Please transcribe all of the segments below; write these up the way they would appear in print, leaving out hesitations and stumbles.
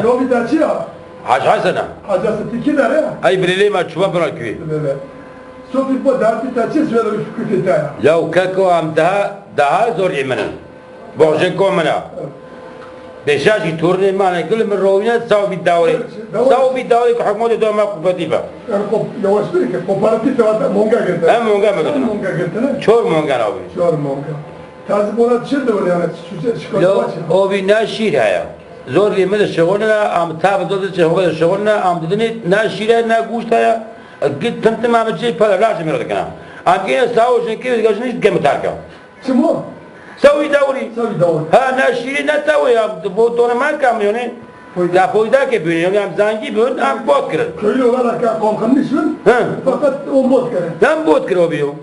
نوبی دا چیا؟ حاج حسنه حاج حسن کی داره؟ ای بریلی ما چوبا برای کوی صوفی با دارتی تا چی سوال فکر تایا؟ لو كاكو ام ده زور يمنا بوجكو منا بشاشي تورني معنا كل من روينا ساو بالدوري كحكومة دوما كوباتيفا يواش بريك كوباراتيف هذا مونجا قلت هم مونجا قلت شور مونجا ناوي شور مونجا تازه بولا تشد ولا يعني لو او بناشير هيا زور يمنا شغلنا ام تاب دود شغلنا ام ددني ناشير نا گوشت هيا قد تمتم عم تجي فلا راس ميرو كنا ام كي ساو شنكي گشنيش كم تاركا شمو سوي دوري ها ناشيري نتاوي دونا ما كاميوني لا فويدا كي بيني هم زانجي بيون ام بوكر كيلو ولا كم خمسون فقط او بوكر لم بوكر بيو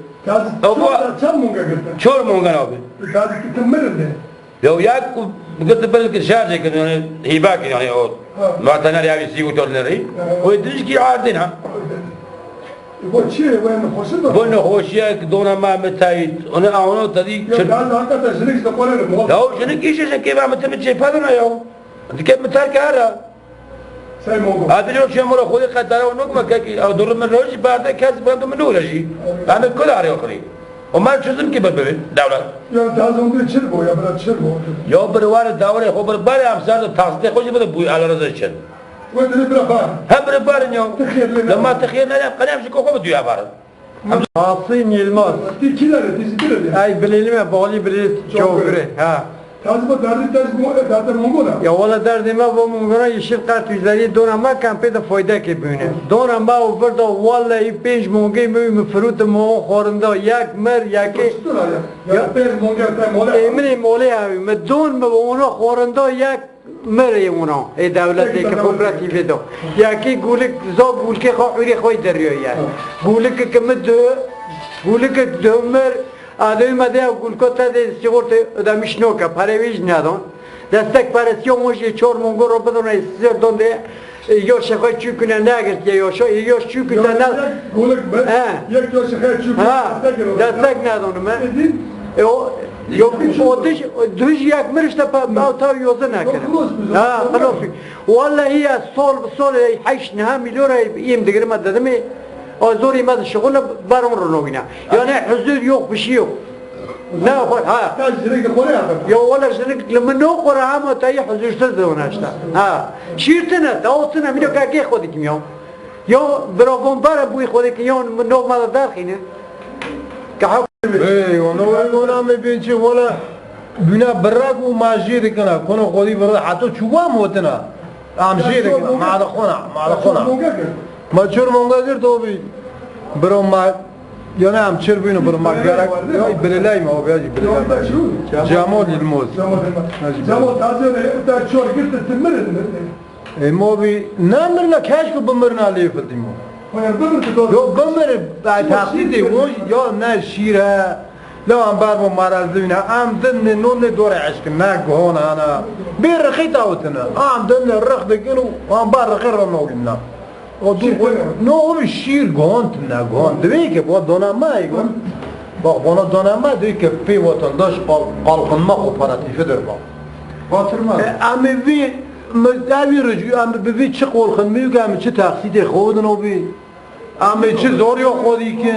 كم مونجا قلت شور مونجا نوبي كذا تكمل لو ياك قلت بالك شارجك يعني هيباك يعني او ما تنال يابي سيو تورنري ويدريش كي عاردنا بون خوشیه که دونا ما متایید اون آنها تدی لو شنو کیش که ما متمت چه پدنا یو دیگه متر کاره هذا شو مرة خودي قدره ونقمة كي أو دور من روج بعد كاس بعد من نور شيء أنا كل عاري آخري وما شزم كي بدبي دولة يا تازم ده شربو يا برا شربو يا بروار الدولة خبر بالي أمسار تحصل خوش بدو بوي على رزقشن وين بربار هم بربار نيو لما تخيل نلعب قناة مش كوكو بدو يعبر Asın Yılmaz. Ay bilelim bağlı bile çok göre. Ha. Tazma derdi Mongola. Ya valla derdime bu Mongola yeşil kart üzeri donama kampede fayda ki büyüne. Donama o burada vallahi 5 mongi mühim fruit mo xorunda yak mer yaki. Ya 5 mongi mola. Emri mola abi. Medon mu ona xorunda yak مری اونا ای دولتی که کوپراتیو دو یکی گولک زاب گولک خوری خوی دریایی گولک که مدو گولک دومر آدمی مده گولکو تا ده سیگورت دمیش نوکا پرویج ندان دستک پرسیون موجی چور مونگو رو بدونه سر دونده یا شخوی چوکنه نگرد یا شو یا چوکنه نه گولک بس یک جو شخوی چوکنه دستک ندانم yok o düz yakmış da bağta yoza ne kadar ha خلاص vallahi ya sol haş ne milyona yem digirme dedim mi o zor yemez şugule barım rologina yani huzur yok bir şey yok ne ha ya valla şirik لما نقرا هم تاي حزورسز دونه اشتا ha şirtene dağıtına milyo kaki خودی کیم یا برافون بر بوی خودی کیون نوما داخینه که ای اونا میبینی ولی بنا برگ و ماجی دیکنه کنه خودی برد حتی چوبا موتنا آمشی دیکنه معد خونه ما چور مونگا کرد تو بی برو ما یا نه هم چر بینو برو ما گرگ یا بریلای ما بیاجی بریلای جمال الموز جمال تازه تا چور گرت تمرن ای ما بی نمرنا کاش کو بمرنا لیفتیم یا بمر تقصیدی وش یا نه شیره لا هم بار با مرزی نه ام دن نون دور عشق نه گهان انا بیر رخی تاوتنا ام دن رخ دکینو ام بار رخی رو نوگینا و دو نو اون شیر گهان نه گهان دوی که با دونما ایگون با بنا دونما دوی که پی وطنداش قالقن ما کوپراتیفی در با خاطرما امی وی مدعی رجوع ام ببی چه قالقن میگه ام چه تقصیدی خودن و بی اما چه زوری خودی که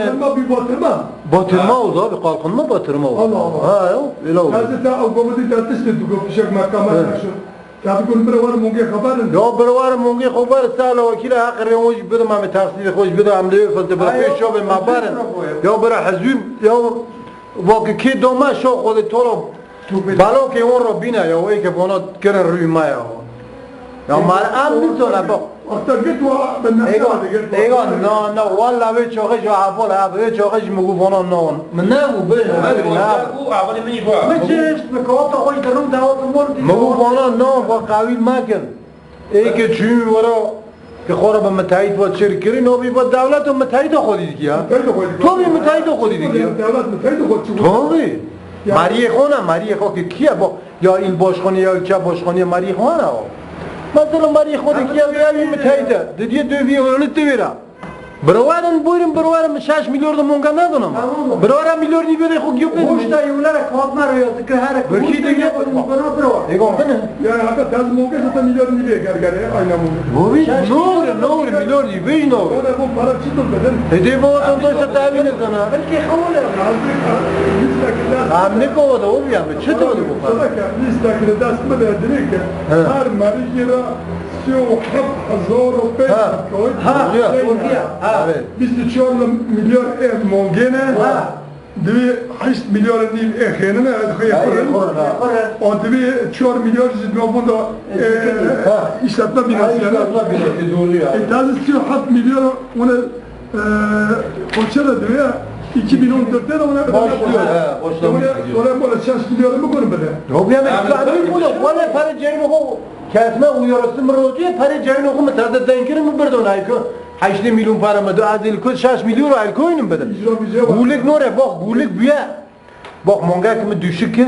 باترما و زابی قالقن ما باترما و ها ایلو هذا تا او قومتی تا تشتد تو پیشک محکمه نشد تا بکن بروار مونگی خبرن یا بروار مونگی خبر سال وکیل حق ریموج بدم ام تقصیر خوش بدم ام لیو فلت برا پیش شو به مبارن یا برا حزویم یا واقع کی دوما شو خود تو بالو که اون رو بینه یا وی که بونا کرن روی ما یا مال ام میتونه با اخترقت و بالنسبة ایگان نه والا به چاقش و حفال به چاقش مگو فانا نان من نگو به مچش مکات خوش درون دعوت مورد مگو فانا نان و قویل مکن ای که چون ورا که خورا به متحید و شرکری نو با دولت و متحید خودی دیگه تو بی متحید خودی دیگه دولت متحید خود چون تو بی مریخ خو که کیه با یا این باشخانه یا چه باشخانه مریخ مثلا مری خودی که بیایم متحده دیگه دو بیارن تو بیرا Buravarın buyurun buravarın 6 milyon da monga ne adamım? Tamam. Buravarın milyon gibi de huk yok Hoş da yollara kalkma arıyordu ki her Belki de yapalım. E kompene. Yani hatta tez monga zaten milyon gibi gergere ayna monga. Bu bir ne olur milyon değil beş ne olur. O da bu para çıtır beden. Hede bu vatandaşa tabi ne sana? Belki havale. Am ne kovada o ya mı? Çıt oldu bu para. Sadaka listakine dest mi verdiğini ki her marikira $1000 koy. Ha, Oluyor. ha. Evet. Biz de çorla milyon mongene. Divi 8 milyon değil ekhene ne khayfırın. O divi çor milyon zidnobunda işletme binası yani. Doğru ya. Tazı 7 milyon ona koçera diyor 2014'te de ona Başlıyor, he, başlamış gidiyor. Sonra böyle 6 milyon mu görün böyle? Yok ya ben tabii bu da valla para cerin oku kesme uyarısı mı roğuyor para cerin oku mu tarzda denkirin mi bir donay ko 8 milyon para mı da adil ko 6 milyon al koyunum beden. Bulik nore bak bulik büye. Bak monga kimi düşük ki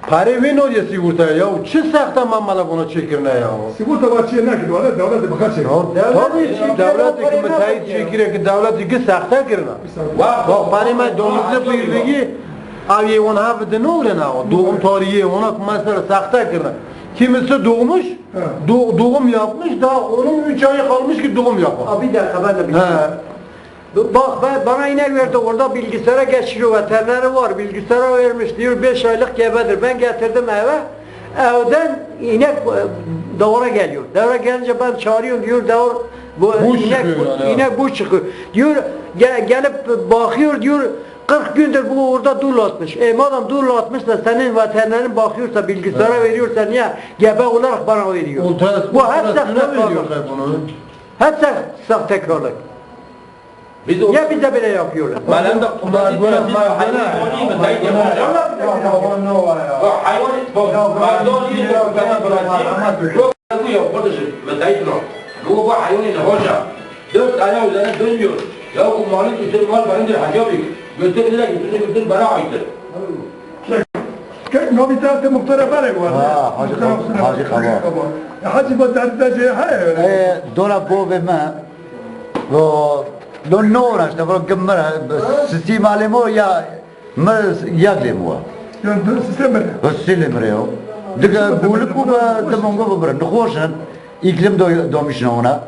para ve ne oluyor sigorta ya? Çi sakta mamala bunu çekirne ya? Sigorta bahçeye ne gidiyor? Devlet bakar şey. Tabii ki devlet kimi tayit çekire ki devlet ki sakta kirna. Bak para ma domuzlu birliği abi ona hafıdı ne olur na? Doğum tarihi ona mesela sakta kirna. Kimisi doğmuş, doğum yapmış da onun 3 ay kalmış ki doğum yapar. Abi bir dakika ben de bir şey. Bak bana inek verdi orada bilgisayara geçiriyor veterineri var bilgisayara vermiş diyor 5 aylık gebedir ben getirdim eve evden inek davara geliyor davara gelince ben çağırıyorum diyor davur bu inek bu çıkıyor diyor gelip bakıyor diyor 40 gündür bu orada dul atmış. Madem dul atmış da senin veterinerin bakıyorsa bilgisayara veriyorsa niye gebe olarak bana veriyor? Bu hep sahtekarlık. Hep sahtekarlık. Biz o Ya bize bile yapıyorlar. malum da hayvan bu hayvanın hoca 4 ayağı üzerine dönüyor. Ya bu malın üstü mal benimdir hacabik. Götürürler götürür bana aittir. Novitate muhtara bare var. Hacı Kaba. Hacı bu dertte şey hayır. Dola bo ve ma. Lo nora sta pro gamma sistema alemo ya ma yaglemo. Yani sistem böyle. Vasilemreo. Diga bulup bu da mongo bra. Nxoşan iklim domişna ona.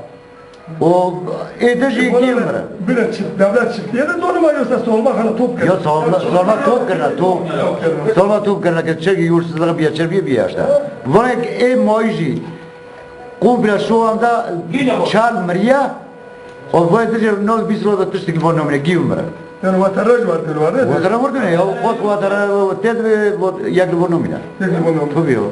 O edeji kimra. Bir çift devlet çiftliğe de doğrumayıyorsa solma hala top Ya sorma top करना top. Sorma top करना के çeki yursuzlara bir çerbiye bir yaşta. Bana moji. Kumpira şu anda çal Maria. O bu edici nol bir sırada tuştu ki bunu ne giyumra. Yani vatandaş var diyorlar. Vatara vurdu ne ya? O vatara tedbe yaklı bunu mina. Peki bunu. Tabii o.